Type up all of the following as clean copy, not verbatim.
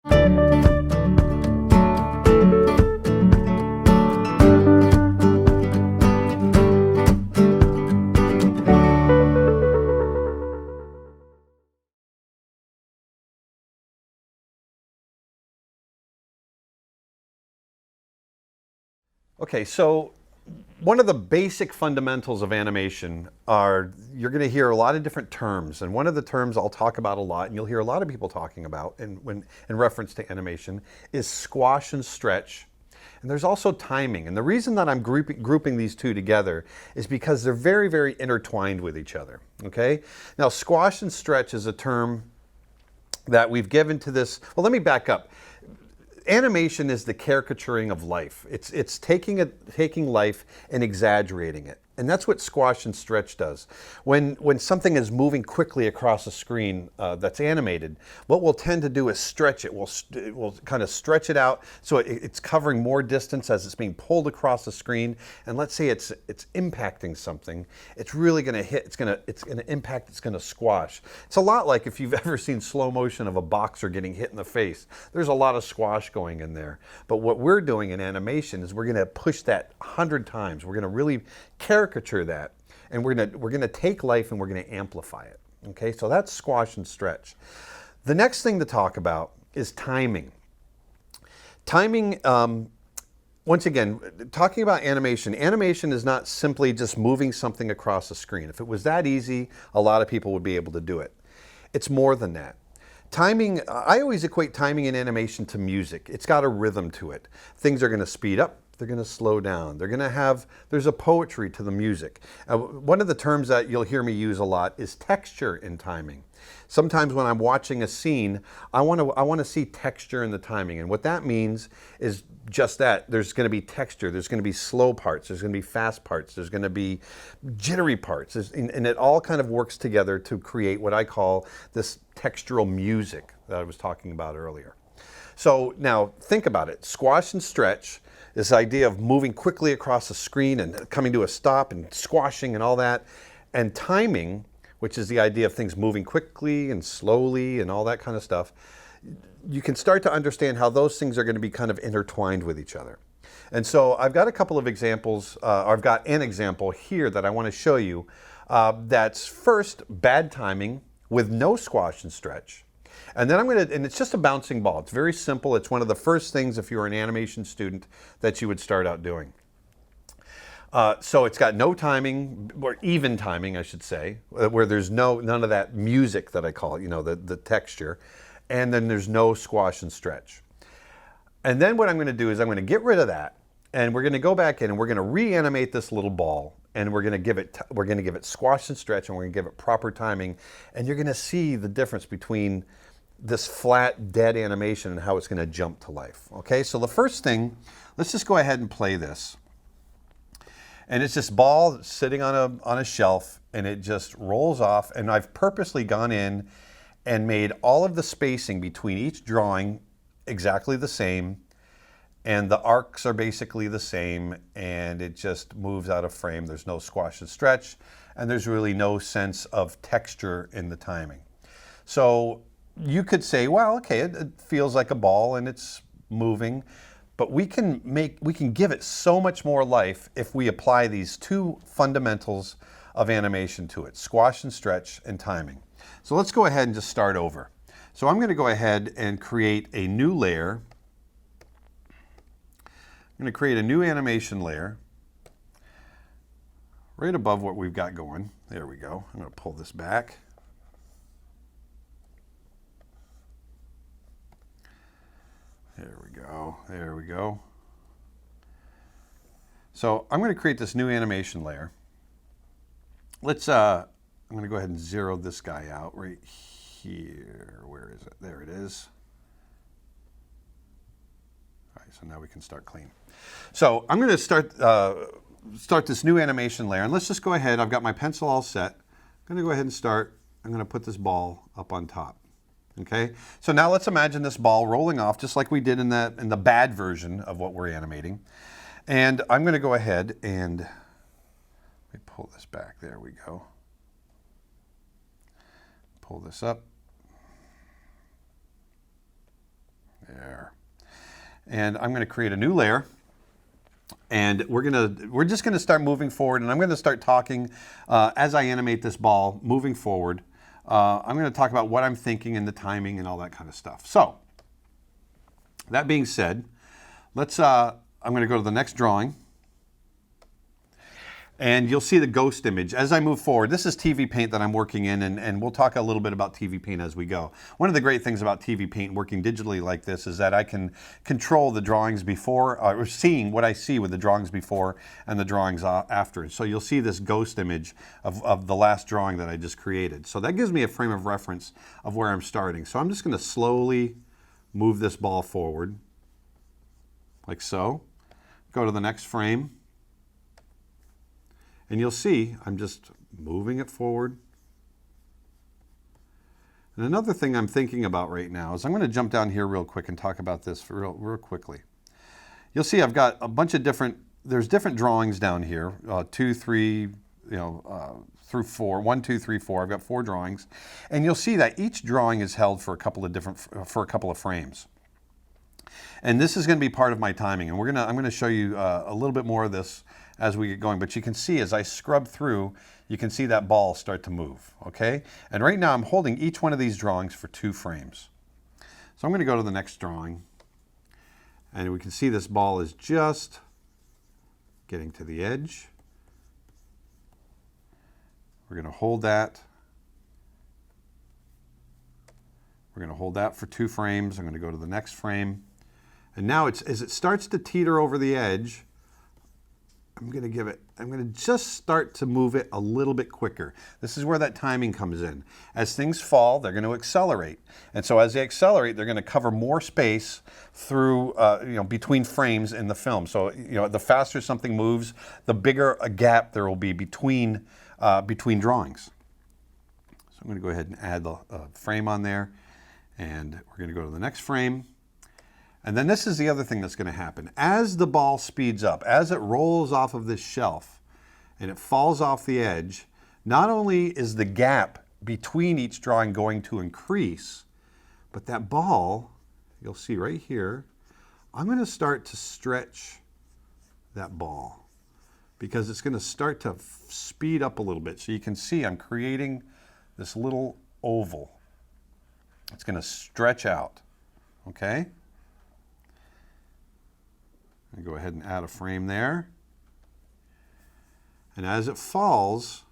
Okay, so one of the basic fundamentals of animation are you're going to hear a lot of different terms, and one of the terms I'll talk about a lot, and you'll hear a lot of people talking about in reference to animation, is squash and stretch. And there's also timing. And the reason that I'm grouping these two together is because they're very, very intertwined with each other. Okay? Now, squash and stretch is a term that we've given to this. Well, let me back up. Animation is the caricaturing of life. It's taking life and exaggerating it. And that's what squash and stretch does. When something is moving quickly across a screen that's animated, what we'll tend to do is stretch it. We'll kind of stretch it out so it's covering more distance as it's being pulled across the screen. And let's say it's impacting something. It's really going to hit. It's going to impact. It's going to squash. It's a lot like if you've ever seen slow motion of a boxer getting hit in the face. There's a lot of squash going in there. But what we're doing in animation is we're going to push that 100 times. We're going to really caricature that, and we're going to take life and we're going to amplify it. Okay, so that's squash and stretch. The next thing to talk about is timing. Timing, once again, talking about animation. Animation is not simply just moving something across a screen. If it was that easy, a lot of people would be able to do it. It's more than that. Timing, I always equate timing in animation to music. It's got a rhythm to it. Things are going to speed up. They're going to slow down. There's a poetry to the music. One of the terms that you'll hear me use a lot is texture in timing. Sometimes when I'm watching a scene, I want to see texture in the timing. And what that means is just that. There's going to be texture. There's going to be slow parts. There's going to be fast parts. There's going to be jittery parts. And it all kind of works together to create what I call this textural music that I was talking about earlier. So now think about it. Squash and stretch. This idea of moving quickly across the screen and coming to a stop and squashing and all that. And timing, which is the idea of things moving quickly and slowly and all that kind of stuff. You can start to understand how those things are going to be kind of intertwined with each other. And so I've got a couple of examples, or I've got an example here that I want to show you. That's first bad timing with no squash and stretch. And then and it's just a bouncing ball. It's very simple. It's one of the first things, if you're an animation student, that you would start out doing. So it's got no timing, or even timing, I should say, where there's none of that music that I call it, the texture. And then there's no squash and stretch. And then what I'm going to do is I'm going to get rid of that, and we're going to go back in and we're going to reanimate this little ball, and we're going to give it squash and stretch, and we're going to give it proper timing, and you're going to see the difference between this flat, dead animation and how it's going to jump to life. Okay, so the first thing, let's just go ahead and play this. And it's this ball sitting on a shelf, and it just rolls off, and I've purposely gone in and made all of the spacing between each drawing exactly the same, and the arcs are basically the same, and it just moves out of frame. There's no squash and stretch, and there's really no sense of texture in the timing. So you could say, well, okay, it feels like a ball and it's moving, but we can give it so much more life if we apply these two fundamentals of animation to it: squash and stretch and timing. So let's go ahead and just start over. So I'm going to go ahead and create a new layer. I'm going to create a new animation layer right above what we've got going. There we go. I'm going to pull this back. There we go. There we go. So I'm going to create this new animation layer. I'm going to go ahead and zero this guy out right here. Where is it? There it is. All right, so now we can start clean. So I'm going to start this new animation layer, and let's just go ahead. I've got my pencil all set. I'm going to go ahead and start. I'm going to put this ball up on top. Okay, so now let's imagine this ball rolling off just like we did in the bad version of what we're animating. And I'm going to go ahead and let me pull this back. There we go. Pull this up. There. And I'm going to create a new layer. And we're just going to start moving forward, and I'm going to start talking as I animate this ball moving forward. I'm going to talk about what I'm thinking and the timing and all that kind of stuff. So, that being said, I'm going to go to the next drawing. And you'll see the ghost image. As I move forward, this is TV Paint that I'm working in, and we'll talk a little bit about TV Paint as we go. One of the great things about TV Paint working digitally like this is that I can control the drawings before, or seeing what I see with the drawings before and the drawings after. So you'll see this ghost image of the last drawing that I just created. So that gives me a frame of reference of where I'm starting. So I'm just going to slowly move this ball forward, like so. Go to the next frame. And you'll see I'm just moving it forward. And another thing I'm thinking about right now is I'm going to jump down here real quick and talk about this real quickly. You'll see I've got a bunch of there's different drawings down here, 2, 3, through 4, 1, 2, 3, 4. I've got 4 drawings. And you'll see that each drawing is held for a couple of frames. And this is going to be part of my timing. And I'm going to show you a little bit more of this as we get going. But you can see as I scrub through, you can see that ball start to move, okay? And right now I'm holding each one of these drawings for 2 frames. So I'm going to go to the next drawing. And we can see this ball is just getting to the edge. We're going to hold that. We're going to hold that for 2 frames. I'm going to go to the next frame. And now as it starts to teeter over the edge, I'm going to just start to move it a little bit quicker. This is where that timing comes in. As things fall, they're going to accelerate. And so as they accelerate, they're going to cover more space through, between frames in the film. So, the faster something moves, the bigger a gap there will be between drawings. So I'm going to go ahead and add the frame on there. And we're going to go to the next frame. And then this is the other thing that's going to happen. As the ball speeds up, as it rolls off of this shelf and it falls off the edge, not only is the gap between each drawing going to increase, but that ball, you'll see right here, I'm going to start to stretch that ball because it's going to start to speed up a little bit. So you can see I'm creating this little oval. It's going to stretch out, okay? I'm going to go ahead and add a frame there. And as it falls,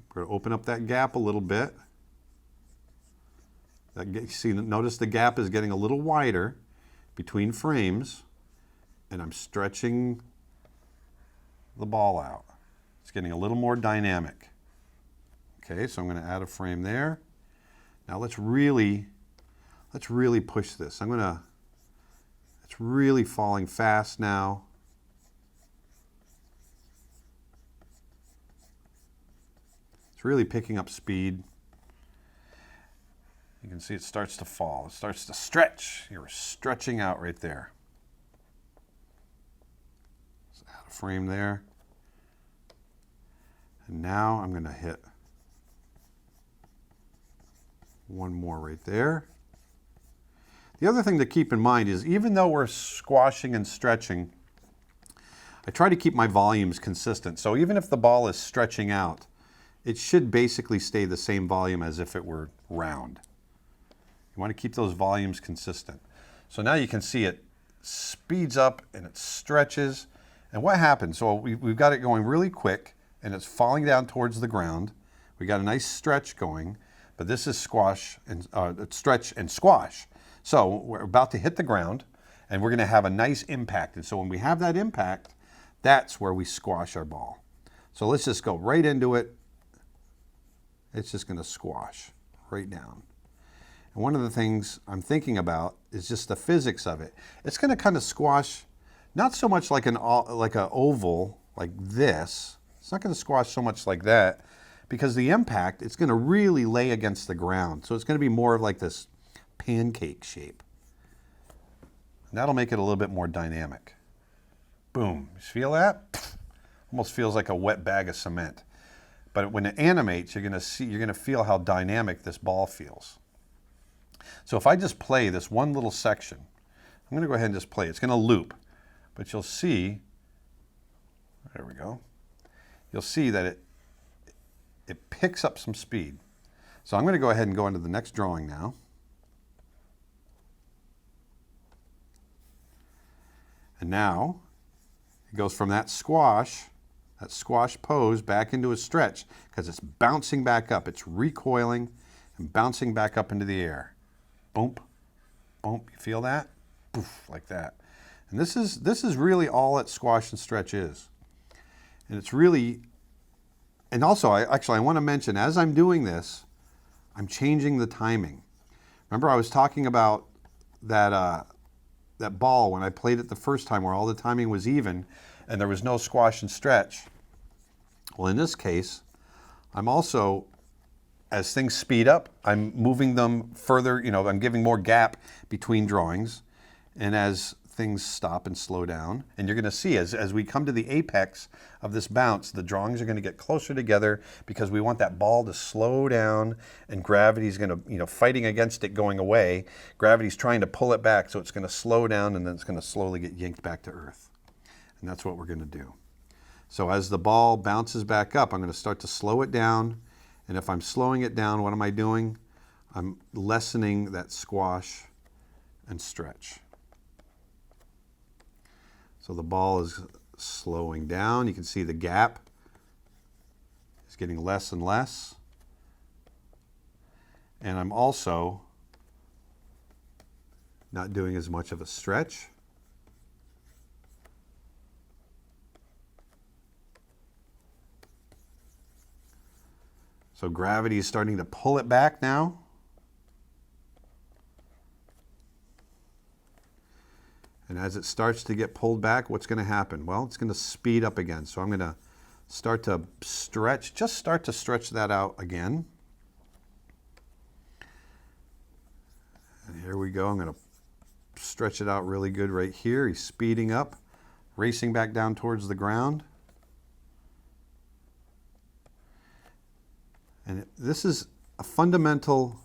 we're going to open up that gap a little bit. Notice the gap is getting a little wider between frames, and I'm stretching the ball out. It's getting a little more dynamic. Okay, so I'm going to add a frame there. Now let's really push this. It's really falling fast now. It's really picking up speed. You can see it starts to fall. It starts to stretch. You're stretching out right there. Let's add a frame there. And now I'm going to hit one more right there. The other thing to keep in mind is even though we're squashing and stretching, I try to keep my volumes consistent. So even if the ball is stretching out, it should basically stay the same volume as if it were round. You want to keep those volumes consistent. So now you can see it speeds up and it stretches. And what happens? So we've got it going really quick and it's falling down towards the ground. We got a nice stretch going, but this is stretch and squash. So we're about to hit the ground and we're going to have a nice impact. And so when we have that impact, that's where we squash our ball. So let's just go right into it. It's just going to squash right down. And one of the things I'm thinking about is just the physics of it. It's going to kind of squash, not so much like an oval like this. It's not going to squash so much like that because the impact, it's going to really lay against the ground. So it's going to be more of like this pancake shape. And that'll make it a little bit more dynamic. Boom. You feel that? Almost feels like a wet bag of cement. But when it animates, you're going to feel how dynamic this ball feels. So if I just play this one little section, I'm going to go ahead and just play. It's going to loop, but you'll see, there we go. You'll see that it picks up some speed. So I'm going to go ahead and go into the next drawing now. And now it goes from that squash pose back into a stretch because it's bouncing back up. It's recoiling and bouncing back up into the air. Boom, boom. You feel that? Poof, like that. And this is really all that squash and stretch is. And it's really, and also I want to mention, as I'm doing this, I'm changing the timing. Remember I was talking about that that ball when I played it the first time where all the timing was even and there was no squash and stretch. Well, in this case, I'm also, as things speed up, I'm moving them further, I'm giving more gap between drawings. And as things stop and slow down, and you're going to see as we come to the apex of this bounce, the drawings are going to get closer together because we want that ball to slow down and gravity's going to, fighting against it going away. Gravity's trying to pull it back, so it's going to slow down and then it's going to slowly get yanked back to earth. And that's what we're going to do. So as the ball bounces back up, I'm going to start to slow it down. And if I'm slowing it down, what am I doing? I'm lessening that squash and stretch. So the ball is slowing down. You can see the gap is getting less and less. And I'm also not doing as much of a stretch. So gravity is starting to pull it back now. And as it starts to get pulled back, what's going to happen? Well, it's going to speed up again. So I'm going to start to stretch, just start to stretch that out again. And here we go. I'm going to stretch it out really good right here. He's speeding up, racing back down towards the ground. And this is a fundamental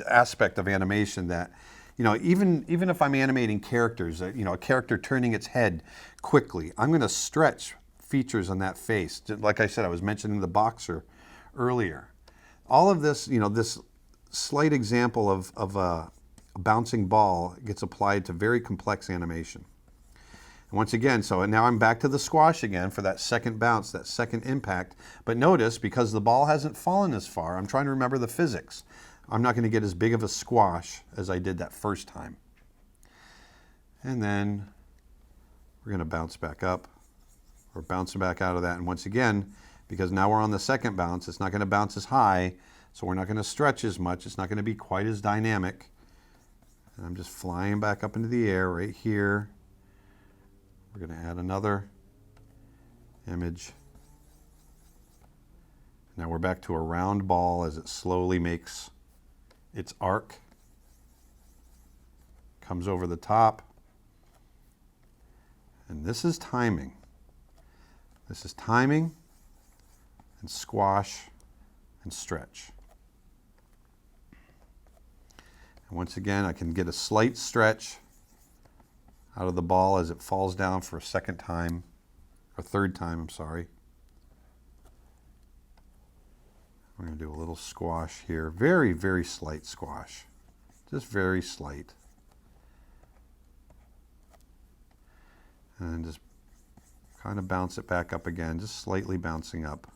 aspect of animation that, even if I'm animating characters, a character turning its head quickly, I'm going to stretch features on that face. Like I said, I was mentioning the boxer earlier. All of this, this slight example of a bouncing ball gets applied to very complex animation. And once again, so now I'm back to the squash again for that second bounce, that second impact. But notice, because the ball hasn't fallen as far, I'm trying to remember the physics. I'm not going to get as big of a squash as I did that first time. And then we're going to bounce back up. We're bouncing back out of that. And once again, because now we're on the second bounce, it's not going to bounce as high, so we're not going to stretch as much. It's not going to be quite as dynamic. And I'm just flying back up into the air right here. We're going to add another image. Now we're back to a round ball as it slowly makes its arc. Comes over the top. And this is timing. This is timing and squash and stretch. And once again, I can get a slight stretch out of the ball as it falls down for a second time, or third time, I'm sorry. We're going to do a little squash here. Very, very slight squash. Just very slight. And just kind of bounce it back up again, just slightly bouncing up.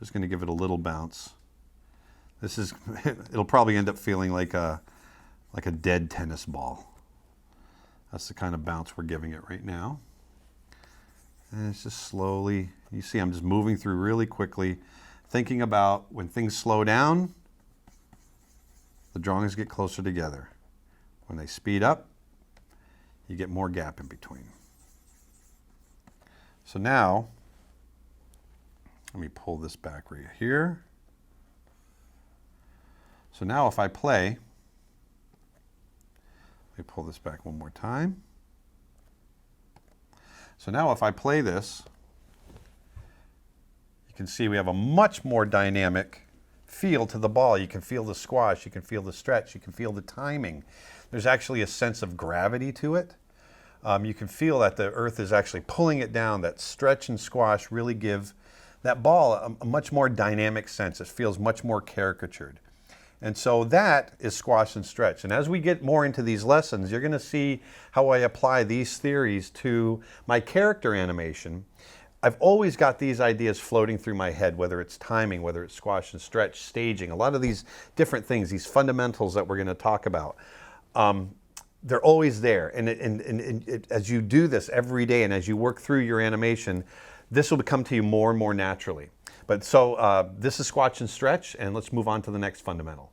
Just going to give it a little bounce. This is, it'll probably end up feeling like a dead tennis ball. That's the kind of bounce we're giving it right now. And it's just slowly, you see I'm just moving through really quickly, thinking about when things slow down, the drawings get closer together. When they speed up, you get more gap in between. So now, let me pull this back right here. So now if I play, let me pull this back one more time. So now if I play this, You can see we have a much more dynamic feel to the ball. You can feel the squash, you can feel the stretch, you can feel the timing. There's actually a sense of gravity to it. You can feel that the earth is actually pulling it down. That stretch and squash really give that ball a much more dynamic sense. It feels much more caricatured. And so that is squash and stretch. And as we get more into these lessons, you're going to see how I apply these theories to my character animation. I've always got these ideas floating through my head, whether it's timing, whether it's squash and stretch, staging, a lot of these different things, these fundamentals that we're going to talk about. They're always there. And as you do this every day and as you work through your animation, this will come to you more and more naturally. But so this is squash and stretch, and let's move on to the next fundamental.